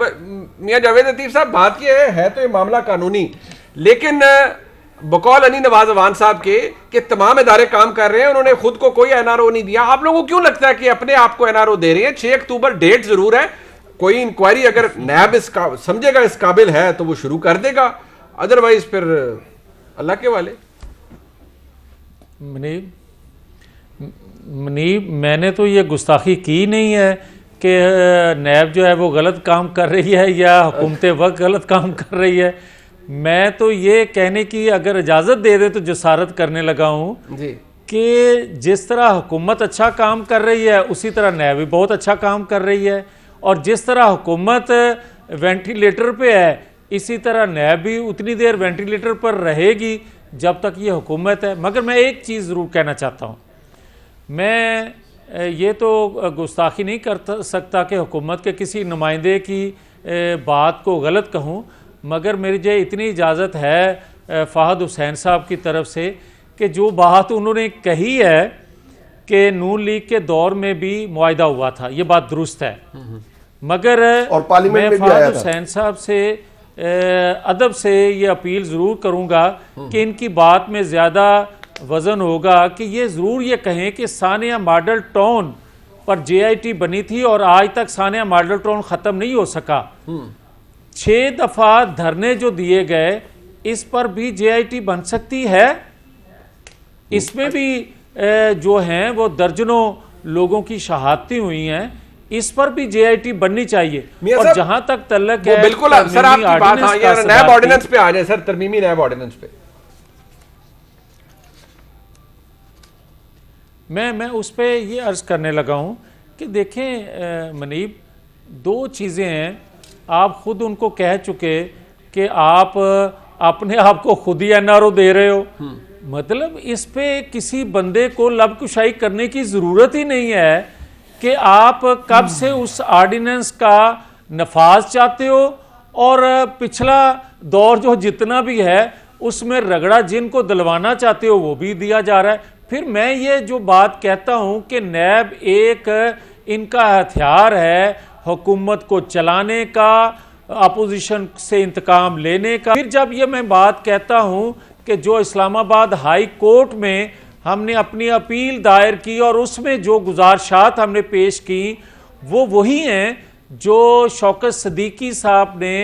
Speaker 1: मियां जावेद लतीफ साहब बात की है तो ये मामला कानूनी, लेकिन बकौल अली नवाज अवान साहब के तमाम इदारे काम कर रहे हैं, उन्होंने खुद को कोई NRO नहीं दिया। आप लोगों को क्यों लगता है कि अपने आप को NRO दे रहे हैं? 6 अक्टूबर डेट जरूर है, कोई इंक्वायरी अगर नैब इसका समझेगा इस काबिल है तो वो शुरू कर देगा, अदरवाइज फिर अल्लाह के वाले।
Speaker 4: मनीब मैंने तो ये गुस्ताखी की नहीं है कि नैब जो है वो गलत काम कर रही है या हुकूमत वक्त गलत काम कर रही है। मैं तो ये कहने की अगर इजाज़त दे दे तो जसारत करने लगा हूँ
Speaker 1: जी
Speaker 4: कि जिस तरह हुकूमत अच्छा काम कर रही है उसी तरह नैब भी बहुत अच्छा काम कर रही है, और जिस तरह हुकूमत वेंटिलेटर पे है इसी तरह नैब भी उतनी देर वेंटिलेटर पर रहेगी जब तक ये हुकूमत है। मगर मैं एक चीज़ ज़रूर कहना चाहता हूँ, मैं ये तो गुस्ताखी नहीं कर सकता कि हुकूमत के किसी नुमाइंदे की बात को गलत कहूँ, मगर मेरी जो इतनी इजाज़त है फ़ाहद हुसैन साहब की तरफ से कि जो बात उन्होंने कही है कि नून लीग के दौर में भी मुआहिदा हुआ था, ये बात दुरुस्त है, मगर
Speaker 3: और पार्लियामेंट
Speaker 4: मैं
Speaker 3: में भी आया
Speaker 4: फ़ाहद
Speaker 3: था।
Speaker 4: हुसैन साहब से अदब से ये अपील ज़रूर करूँगा कि इनकी बात में ज़्यादा वज़न होगा कि ये ज़रूर ये कहें कि सानिया मॉडल टाउन पर JIT बनी थी और आज तक सानिया मॉडल टाउन ख़त्म नहीं हो सका। 6 दफ़ा धरने जो दिए गए इस पर भी JIT बन सकती है, इसमें भी जो हैं वो दर्जनों लोगों की शहादतें हुई हैं, इस पर भी JIT बननी चाहिए।
Speaker 1: मियां
Speaker 4: और
Speaker 1: साहब,
Speaker 4: जहां तक तल्लक
Speaker 1: वो
Speaker 4: है
Speaker 1: बिल्कुल सर आपकी बात, हाँ,
Speaker 4: ऑर्डिनेंस
Speaker 1: ये
Speaker 4: का
Speaker 1: नैब
Speaker 4: सदारती-
Speaker 1: ऑर्डिनेंस पे आ जाए सर, तरमीमी नैब ऑर्डिनेंस पे।
Speaker 4: मैं उस पर ये अर्ज़ करने लगा हूँ कि देखें मनीब, 2 चीज़ें हैं, आप ख़ुद उनको कह चुके कि आप अपने आप को खुद ही NRO दे रहे हो, मतलब इस पे किसी बंदे को लबकुशाई करने की ज़रूरत ही नहीं है कि आप कब से उस ऑर्डिनेंस का नफाज चाहते हो, और पिछला दौर जो जितना भी है उसमें रगड़ा जिनको दिलवाना चाहते हो वो भी दिया जा रहा है। फिर मैं ये जो बात कहता हूँ कि नैब एक इनका हथियार है हुकूमत को चलाने का, अपोजिशन से इंतकाम लेने का। फिर जब ये मैं बात कहता हूँ कि जो इस्लामाबाद हाई कोर्ट में हमने अपनी अपील दायर की और उसमें जो गुजारिशात हमने पेश की वो वही हैं जो शौकत सदीकी साहब ने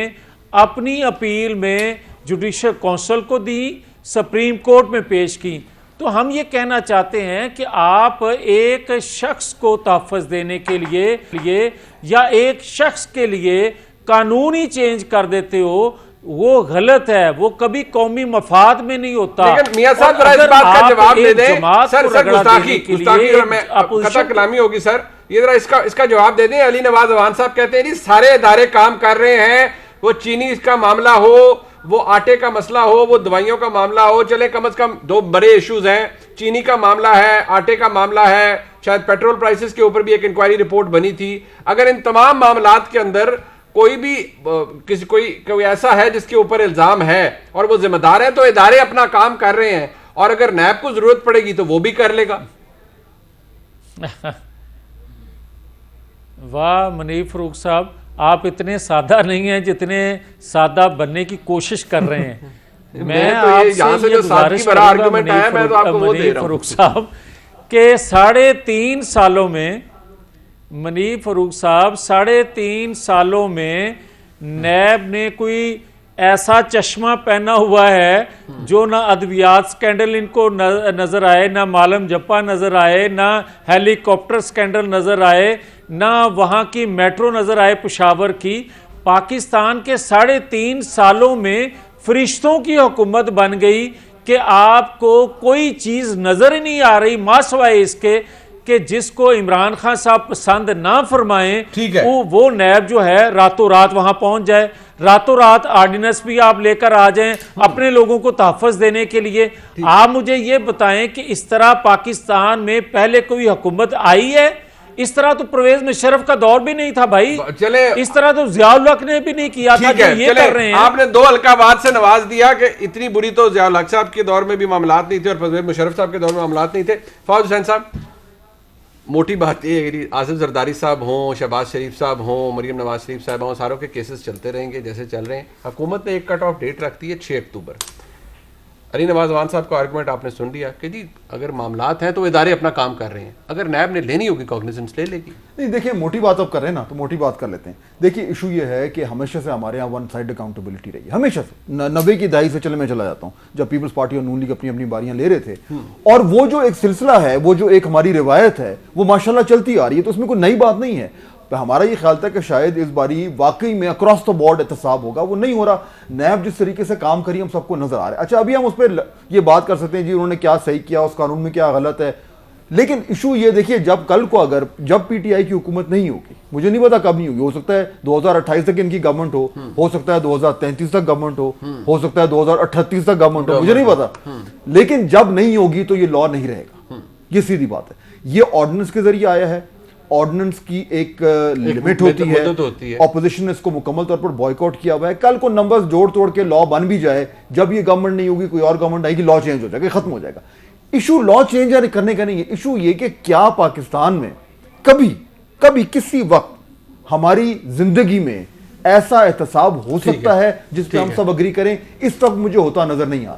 Speaker 4: अपनी अपील में जुडिशल काउंसिल को दी, सुप्रीम कोर्ट में पेश की। तो हम ये कहना चाहते हैं कि आप एक शख्स को तहफ़्फ़ुज़ देने के लिए या एक शख्स के लिए कानून ही चेंज कर देते हो, वो गलत है, वो कभी कौमी मफाद में नहीं होता।
Speaker 1: लेकिन मियां साहब जरा इस बात का जवाब दे दें सर, गुस्ताखी कथा कलामी होगी सर, ये जरा इसका जवाब दे दें। अली नवाज अवान साहब कहते हैं जी सारे इदारे काम कर रहे हैं, वो चीनी का मामला हो, वो आटे का मसला हो, वो दवाइयों का मामला हो, चले कम से कम 2 बड़े इश्यूज हैं, चीनी का मामला है, आटे का मामला है, शायद पेट्रोल प्राइसेस के ऊपर भी एक इंक्वायरी रिपोर्ट बनी थी। अगर इन तमाम मामलात के अंदर कोई भी कोई ऐसा है जिसके ऊपर इल्जाम है और वो जिम्मेदार है, तो इदारे अपना काम कर रहे हैं, और अगर नैब को जरूरत पड़ेगी तो वो भी कर लेगा।
Speaker 4: वाह मनीफ फरूक साहब, आप इतने सादा नहीं हैं जितने सादा बनने की कोशिश कर रहे हैं। मैं
Speaker 1: तो ये
Speaker 4: आपसे
Speaker 1: यहाँ से
Speaker 4: ये
Speaker 1: जो सादगी
Speaker 4: गुजारिश
Speaker 1: भरा
Speaker 4: करूंगा
Speaker 1: आर्गुमेंट आया, मैं तो आपको वो दे
Speaker 4: मनीफ
Speaker 1: रहा हूं।
Speaker 4: फरूक साहब के 3.5 सालों में, मनीफ फरूक साहब 3.5 सालों में नैब ने कोई ऐसा चश्मा पहना हुआ है जो ना अद्वियात स्कैंडल इनको नजर आए, ना मालम जप्पा नजर आए, ना हेलीकॉप्टर स्कैंडल नजर आए, ना वहाँ की मेट्रो नजर आए पेशावर की। पाकिस्तान के 3.5 सालों में फरिश्तों की हुकूमत बन गई कि आपको कोई चीज़ नजर ही नहीं आ रही मासवाए इसके कि जिसको इमरान खान साहब पसंद ना फरमाएं,
Speaker 1: ठीक है,
Speaker 4: वो नैब जो है रातों रात वहां पहुंच जाए, रातों रात ऑर्डिनेंस भी आप लेकर आ जाएं अपने लोगों को तहफ़्फ़ुज़ देने के लिए। आप मुझे ये बताएं कि इस तरह पाकिस्तान में पहले कोई हुकूमत आई है? इस तरह तो परवेज मुशर्रफ का दौर भी नहीं था भाई,
Speaker 1: चले
Speaker 4: इस तरह तो ज़ियाउल हक ने भी नहीं किया था जो ये कर रहे हैं।
Speaker 1: आपने 2 अलकाबाद से नवाज दिया कि इतनी बुरी तो ज़ियाउल हक साहब के दौर में भी मामलात नहीं थे और परवेज मुशर्रफ साहब के दौर में मामलात नहीं थे। फवाद हुसैन साहब, मोटी बात ये है, आसिफ जरदारी साहब हों, शहबाज शरीफ साहब हों, मरीम नवाज शरीफ साहब हों, सारों के केसेस चलते रहेंगे जैसे चल रहे हैं। हुकूमत ने एक कट ऑफ डेट रखती है 6 अक्टूबर। अली नवाज अवान साहब का आर्गूमेंट आपने सुन लिया कि जी अगर मामलात हैं तो इदारे अपना काम कर रहे हैं, अगर नैब ने लेनी होगी कॉग्निजेंस ले लेगी।
Speaker 5: नहीं देखिए, मोटी बात अब कर रहे हैं ना, तो मोटी बात कर लेते हैं। देखिए इशू ये है कि हमेशा से हमारे यहाँ वन साइड अकाउंटेबिलिटी रही है, हमेशा से 90 की दहाई से मैं चला जाता हूँ जब पीपल्स पार्टी और नून लीग अपनी अपनी बारियां ले रहे थे, और वो जो एक सिलसिला है, वो जो एक हमारी रिवायत है, वो माशाल्लाह चलती आ रही है, तो उसमें कोई नई बात नहीं है। हमारा ये ख्याल था कि शायद इस बारी वाकई में अक्रॉस द बोर्ड एहतसाब होगा, वो नहीं हो रहा। नैब जिस तरीके से काम करी हम सबको नजर आ रहा है। अच्छा, अभी हम उस पर ये बात कर सकते हैं जी उन्होंने क्या सही किया, उस कानून में क्या गलत है, लेकिन इशू ये देखिए, जब कल को अगर जब पीटीआई की हुकूमत नहीं होगी, मुझे नहीं पता कब नहीं होगी, हो सकता है 2028 तक इनकी गवर्नमेंट हो सकता है 2033 तक गवर्नमेंट हो सकता है 2038 तक गवर्नमेंट हो, मुझे नहीं पता, लेकिन जब नहीं होगी तो ये लॉ नहीं रहेगा, ये सीधी बात है। ये ऑर्डिनेंस के जरिए आया है, ऑर्डिनेंस की एक लिमिट होती है, ऑपोजिशन ने इसको मुकम्मल तौर पर बॉयकॉट किया हुआ है। कल को नंबर्स जोड़ तोड़ के लॉ बन भी जाए, जब ये गवर्नमेंट नहीं होगी कोई और गवर्नमेंट आएगी, लॉ चेंज हो जाएगा, खत्म हो जाएगा। इशू लॉ चेंज करने का नहीं है, इशू ये कि क्या पाकिस्तान में कभी किसी वक्त हमारी जिंदगी में ऐसा एहतसाब हो सकता है जिस पे हम सब अग्री करें? इस वक्त मुझे होता नजर नहीं आ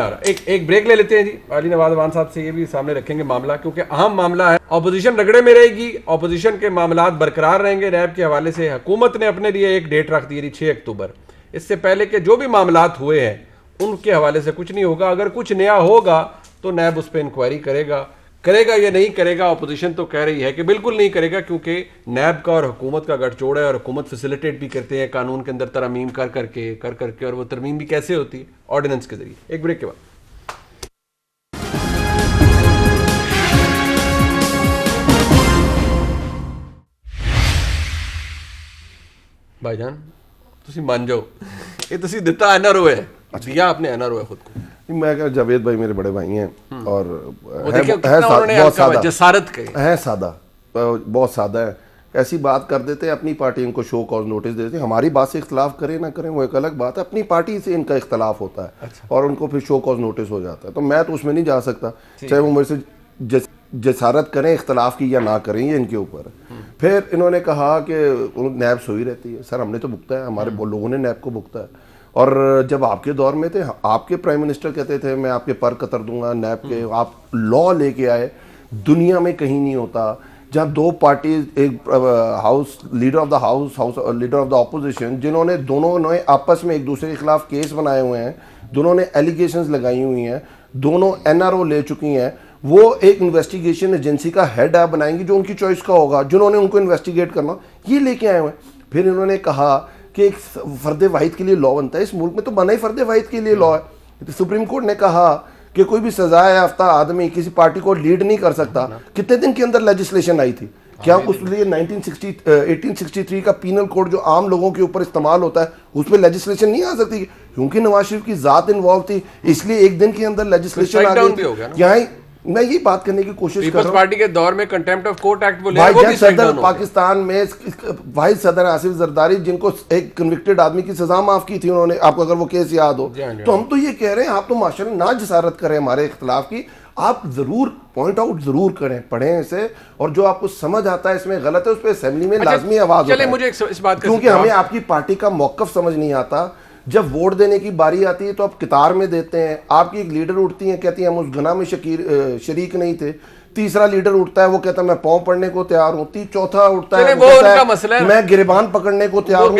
Speaker 5: रहा।
Speaker 1: एक ब्रेक ले लेते हैं जी। अली नवाज अमान साहब से ये भी सामने रखेंगे मामला, क्योंकि अहम मामला है। ऑपोजिशन रगड़े में रहेगी, ऑपोजिशन के मामलात बरकरार रहेंगे। नैब के हवाले से हुकूमत ने अपने लिए एक डेट रख दी थी 6 अक्टूबर। इससे पहले के जो भी मामलात हुए हैं उनके हवाले से कुछ नहीं होगा। अगर कुछ नया होगा तो नैब उस पर इंक्वायरी करेगा या नहीं करेगा। अपोजिशन तो कह रही है कि बिल्कुल नहीं करेगा, क्योंकि नैब का और हुकूमत का गठजोड़ है और हुकूमत फैसिलिटेट भी करते हैं कानून के अंदर तरमीम कर करके और वो तरमीम भी कैसे होती है? ऑर्डिनेंस के जरिए। एक ब्रेक के बाद भाईजान तुसी मान जाओ, ये तुसी दिता एनआरओ है, दिया आपने एनआरओ है खुद को।
Speaker 3: मैं क्या, जावेद भाई मेरे बड़े भाई हैं और बहुत सादा है। ऐसी बात कर देते हैं, अपनी पार्टी इनको शो कॉज नोटिस देते हैं। हमारी बात से इख्तलाफ करें ना करें वो एक अलग बात है, अपनी पार्टी से इनका इख्तलाफ होता है। अच्छा। और उनको फिर शो कॉज नोटिस हो जाता है, तो मैं तो उसमें नहीं जा सकता, चाहे वो मेरे से जसारत करें इख्तलाफ की या ना करें, ये इनके ऊपर। फिर इन्होंने कहा कि नैब सोई रहती है। सर हमने तो भुगता है, हमारे लोगों ने नैब को भुगता है। और जब आपके दौर में थे, आपके प्राइम मिनिस्टर कहते थे मैं आपके पर कतर दूंगा नैब के, आप लॉ लेके आए। दुनिया में कहीं नहीं होता जहां दो पार्टी, एक house leader of the house leader of the opposition, जिन्होंने दोनों ने आपस में एक दूसरे के खिलाफ केस बनाए हुए हैं, दोनों ने एलिगेशंस लगाई हुई हैं, दोनों एनआरओ ले चुकी हैं, वो एक इन्वेस्टिगेशन एजेंसी का हेड आप बनाएंगी जो उनकी चॉइस का होगा, जिन्होंने उनको इन्वेस्टिगेट करना, ये लेके आए हुए हैं। फिर इन्होंने कहा कि एक फर्द वाहिद के लिए लॉ बनता है। इस मुल्क में तो बना ही फर्द वाहिद के लिए लॉ है। तो सुप्रीम कोर्ट ने कहा कि कोई भी सजा याफ्ता आदमी किसी पार्टी को लीड नहीं कर सकता। कितने दिन के अंदर लेजिस्लेशन आई थी? क्या उस लिए 1863 का पीनल कोड जो आम लोगों के ऊपर इस्तेमाल होता है उस पर लेजिस्लेशन नहीं आ सकती? क्योंकि नवाज शरीफ की जात इन्वॉल्व थी, इसलिए एक दिन के अंदर लेजिस्लेशन आ गई। यहाँ मैं ये बात करने की कोशिश कर रहा हूं,
Speaker 1: पार्टी के दौर में कंटेम्प्ट ऑफ कोर्ट एक्ट
Speaker 3: सदर पाकिस्तान में वाहिद सदर आसिफ जरदारी, जिनको एक कन्विक्टेड आदमी की सजा माफ की थी उन्होंने, आपको अगर वो केस याद हो, तो हम तो ये कह रहे हैं आप तो माशाल्लाह ना जसारत करें हमारे इख्तिलाफ की, आप जरूर पॉइंट आउट जरूर करें, पढ़ें इसे, और जो आपको समझ आता है इसमें गलत है उस पर असेंबली में लाजमी आवाज उठाएं।
Speaker 1: मुझे इस बात
Speaker 3: क्योंकि हमें आपकी पार्टी का मौकफ समझ नहीं आता। जब वोट देने की बारी आती है तो आप कितार में देते हैं, आपकी एक लीडर उठती है कहती है हम उस गुनाह में शरीक नहीं थे, तीसरा लीडर उठता है वो कहता है मैं पांव पड़ने को तैयार हूँ, चौथा उठता है वो कहता है मैं गिरबान पकड़ने को तैयार हूँ,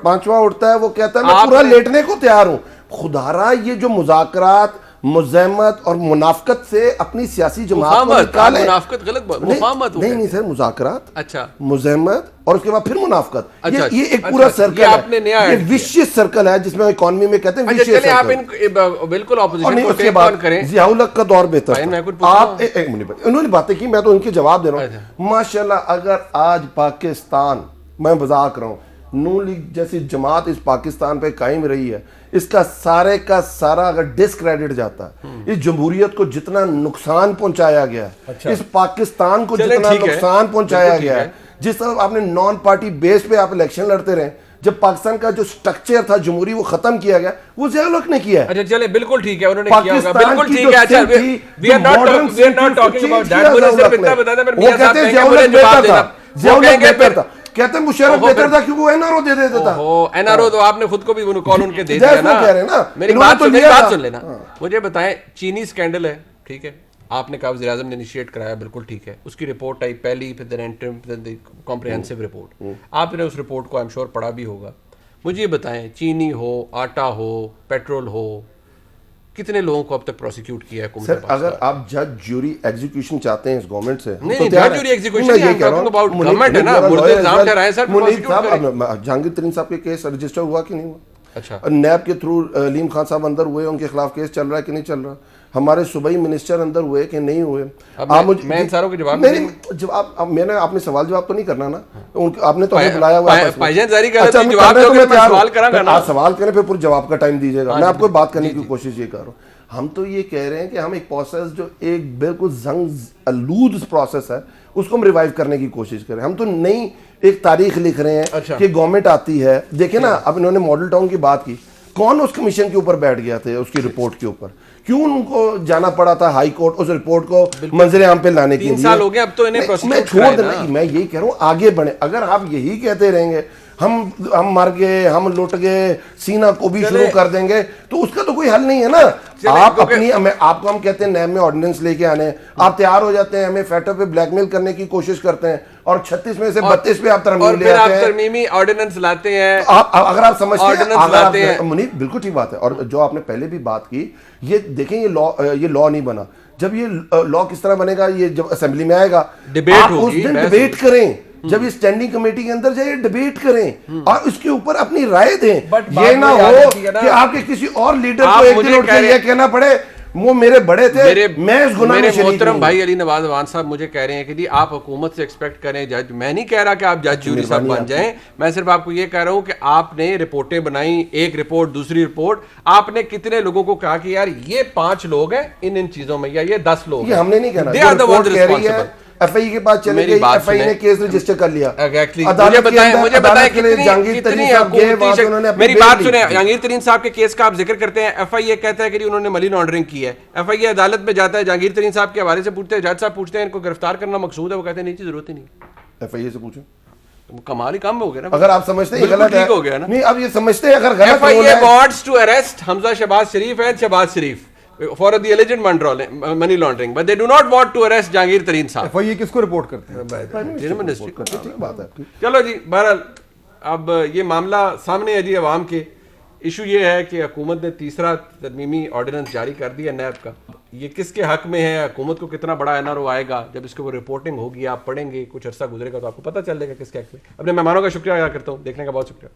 Speaker 3: पांचवा उठता है वो कहता है मैं पूरा लेटने को तैयार हूँ। खुदारा ये जो मुज़ाकरात, मुज़ाहमत और मुनाफकत से अपनी सियासी जमात को निकाले।
Speaker 1: मुनाफकत गलत बात, मुफाहमत
Speaker 3: नहीं सर, मुज़ाकरात,
Speaker 1: अच्छा,
Speaker 3: मुज़ाहमत और उसके बाद फिर मुनाफकत।
Speaker 1: अच्छा,
Speaker 3: ये एक पूरा सर्कल है, ये विशियस सर्कल है जिसमें इकोनॉमी में कहते हैं विशियस सर्कल।
Speaker 1: आप इन बिल्कुल ऑपोजिशन को टेक ऑन करें।
Speaker 3: ज़ियाउल हक का दौर बेहतर। आप एक मिनट, उन्होंने बातें की, मैं तो उनके जवाब दे रहा हूँ। माशाल्लाह, अगर आज पाकिस्तान, मैं मजाक रहा हूँ, नून लीग जैसी जमात इस पाकिस्तान पे कायम रही है, इसका सारे का सारा अगर डिस्क्रेडिट जाता है, इस जमहूरियत को जितना नुकसान पहुंचाया गया है, अच्छा, इस पाकिस्तान को जितना नुकसान पहुंचाया गया है, जिस तरह आपने नॉन पार्टी बेस पे आप इलेक्शन लड़ते रहे, जब पाकिस्तान का जो स्ट्रक्चर था जमहूरी वो खत्म किया गया, वो ज़ियाउल हक ने किया है।
Speaker 1: अच्छा चले, बिल्कुल ठीक है, उन्होंने किया होगा, बिल्कुल ठीक है। अच्छा, we are not talking about that. मुझे सिर्फ इतना बता दें, मियां साहब कहेंगे मुझे जवाब देना,
Speaker 3: ज़ियाउल हक बेहतर था, कहते हैं मुशर्रफ बेहतर था क्योंकि वो एनआरओ दे देता था।
Speaker 1: एनआरओ तो आपने खुद को भी कॉल उनके दे दिया ना। मेरी बात सुन लेना। मुझे बताएं, चीनी स्कैंडल है, ठीक है, आपने कहा वज़ीर आज़म ने इनिशिएट कराया, बिल्कुल ठीक है, उसकी रिपोर्ट आई पहली, फिर द कॉम्प्रिहेंसिव रिपोर्ट, आपने उस रिपोर्ट को आई एम श्योर पढ़ा भी होगा। मुझे ये बताएं, चीनी हो, आटा हो, पेट्रोल हो, कितने लोगों को अब तक प्रोसिक्यूट किया है?
Speaker 3: सर अगर आप जज ज्यूरी एग्जीक्यूशन चाहते हैं इस गवर्नमेंट से,
Speaker 1: नहीं, जज ज्यूरी एग्जीक्यूशन नहीं, अबाउट गवर्नमेंट है ना, मुर्दे इल्जाम ठहराए सर, प्रोसिक्यूट करें।
Speaker 3: जहांगीर तरीन साहब के केस रजिस्टर हुआ कि नहीं हुआ?
Speaker 1: अच्छा,
Speaker 3: नैब के थ्रू अलीम खान साहब अंदर हुए, उनके खिलाफ केस चल रहा है कि नहीं चल रहा? हमारे सूबाई मिनिस्टर अंदर हुए कि नहीं हुए?
Speaker 1: आप मुझे मैं इन सारों के जवाब
Speaker 3: नहीं, जवाब मैंने आपने सवाल जवाब तो नहीं करना ना, आपने तो हमें बुलाया हुआ है।
Speaker 1: पायजान जारी कर रहे थे, जवाब दोगे तो मैं सवाल करांगा ना।
Speaker 3: आप सवाल करें फिर पूरे जवाब का टाइम दीजिएगा, मैं आपको बात करने की कोशिश ये कर रहा हूँ। हम तो ये कह रहे हैं कि हम एक प्रोसेस जो एक बिल्कुल जंग आलूद प्रोसेस है उसको हम रिवाइव करने की कोशिश करें। हम तो नई एक तारीख लिख रहे हैं।
Speaker 1: अच्छा।
Speaker 3: कि गवर्नमेंट आती है, देखिए ना, अब इन्होंने मॉडल टाउन की बात की, कौन उस कमीशन के ऊपर बैठ गया थे उसकी रिपोर्ट के ऊपर? क्यों उनको जाना पड़ा था हाई कोर्ट उस रिपोर्ट को मंजरे आम पे लाने के लिए?
Speaker 1: 3 साल हो गए, अब तो इन्हें
Speaker 3: मैं छोड़ देना, मैं यही कह रहा हूँ आगे बढ़े। अगर आप यही कहते रहेंगे हम मर गए, हम लुट गए, सीना को भी शुरू कर देंगे, तो उसका तो कोई हल नहीं है ना। आप अपनी आपको हम कहते हैं नैब में ऑर्डिनेंस लेके आने, आप तैयार हो जाते हैं, हमें फेटो पे ब्लैकमेल करने की कोशिश करते हैं और 36 में से 32 पे आप तरमीम ले आते हैं,
Speaker 1: तरमीमी ऑर्डिनेंस लाते हैं।
Speaker 3: अगर आप समझते
Speaker 1: हैं
Speaker 3: मुनीफ, बिल्कुल ठीक बात है। और जो आपने पहले भी बात की, ये देखें ये लॉ नहीं बना। जब ये लॉ किस तरह बनेगा, ये जब असेंबली में आएगा
Speaker 1: डिबेट होगी,
Speaker 3: उस दिन डिबेट करें, जब ये स्टैंडिंग कमेटी के अंदर जाइए डिबेट करें और उसके ऊपर अपनी राय दें। ये ना हो कि आपके किसी और लीडर को एक दिन उठ के ये कहना पड़े वो मेरे बड़े थे, मैं इस गुनाह में शरीक
Speaker 1: मोहतरम
Speaker 3: हूं।
Speaker 1: भाई अली नवाज अवान साहब मुझे कह रहे हैं कि जी आप हुकूमत से एक्सपेक्ट करें जज। मैं नहीं कह रहा कि आप जज ज्यूरी साहब बन जाएं, मैं सिर्फ आपको ये कह रहा हूं कि आपने रिपोर्टें बनाई, एक रिपोर्ट दूसरी रिपोर्ट, आपने कितने लोगों को कहा कि यार ये 5 लोग हैं इन चीजों में, या ये 10 लोग,
Speaker 3: ये हमने नहीं कहना,
Speaker 1: They are the ones responsible।
Speaker 3: FI के पास चले गई, एफआई ने केस रजिस्टर कर लिया।
Speaker 1: मुझे बताएं कितनी मेरी बात सुने, जहांगीर तरीन साहब के केस का आप जिक्र करते हैं, एफआई ये कहता है कि उन्होंने मनी लॉन्ड्रिंग की है, एफआई अदालत में जाता है, जहांगीर तरीन साहब के हवाले से पूछते हैं, जज साहब पूछते हैं इनको गिरफ्तार करना मकसूद है, वो कहते हैं नहीं की जरूरत ही नहीं,
Speaker 3: एफआई से पूछो।
Speaker 1: कमाल ही काम हो गया ना।
Speaker 3: अगर आप समझते हैं गलत है,
Speaker 1: हो गया ना,
Speaker 3: नहीं अब ये समझते हैं अगर गलत
Speaker 1: FIA wants to arrest Hamza Shahbaz Sharif and Shahbaz Sharif for the alleged money laundering, but they do not want to arrest Jahangir तरीन साहब।
Speaker 5: एफआईए किसको रिपोर्ट करते हैं?
Speaker 3: ठीक बात है।
Speaker 1: चलो जी, बहरहाल अब ये मामला सामने है जी अवाम के। इशू ये है कि हुकूमत ने तीसरा तरमीमी ऑर्डिनेंस जारी कर दिया नैब का। ये किसके हक में है, हुकूमत को कितना बड़ा एनआरओ आएगा, जब इसके ऊपर रिपोर्टिंग होगी, आप पढ़ेंगे, कुछ अर्सा गुजरेगा तो आपको पता चल जाएगा किसके हक में। अपने मेहमानों का शुक्रिया अदा करता हूँ, देखने का बहुत शुक्रिया।